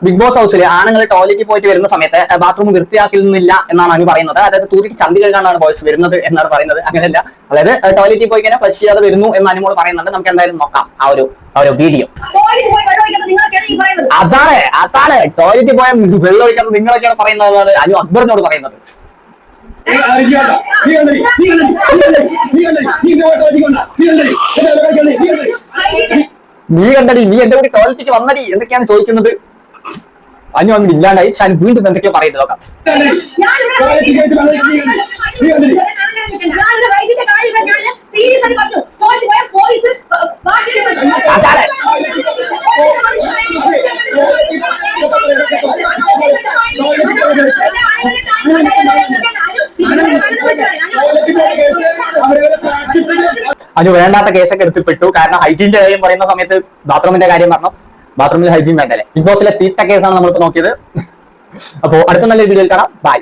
Big boss ഹൗസിൽ ആണുങ്ങൾ ടോയ്ലറ്റിൽ പോയിട്ട് വരുന്ന സമയത്ത് ബാത്റൂം വൃത്തിയാക്കുന്നില്ല എന്നാണ് അനു പറയുന്നത്. അതായത് തൂരിക്ക് ചന്തി കഴുകാനാണ് ബോയ്സ് വരുന്നത് എന്നാണ് പറയുന്നത്. അങ്ങനെയല്ല, അതായത് ടോയ്ലറ്റിൽ പോയി കഴിഞ്ഞാൽ ഫ്ലഷ് ചെയ്യാതെ വരുന്നു എന്ന് അനുമോട് പറയുന്നുണ്ട്. നമുക്ക് എന്തായാലും നോക്കാം ആ ഒരു വീഡിയോ. അതാണ് ടോയ്ലറ്റിൽ പോയാൽ വെള്ളം ഒഴിക്കാതെ നിങ്ങളൊക്കെയാണ് പറയുന്നതാണ് അനു അക്ബറിനോട് പറയുന്നത്. നീ കണ്ടടി, നീ എന്റെ കൂടി ടോയ്ലറ്റിക്ക് വന്നടി എന്തൊക്കെയാണ് ചോദിക്കുന്നത്. അനു അങ്ങ് ഇല്ലാണ്ടായി. ഷാൻ വീണ്ടും എന്തൊക്കെയോ പറയുന്നത് നോക്കാം. അനു വേണ്ടാത്ത കേസൊക്കെ എടുത്തിപ്പെട്ടു. കാരണം ഹൈജീന്റെ കാര്യം പറയുന്ന സമയത്ത് ബാത്റൂമിന്റെ കാര്യം പറഞ്ഞു. ബാത്റൂമിൽ ഹൈജീൻ വേണ്ടല്ലേ. ബിഗ് ബോസിലെ തീറ്റ കേസാണ് നമ്മളിപ്പോ നോക്കിയത്. അപ്പോ അടുത്ത നല്ലൊരു വീഡിയോയിൽ കാണാം. ബൈ.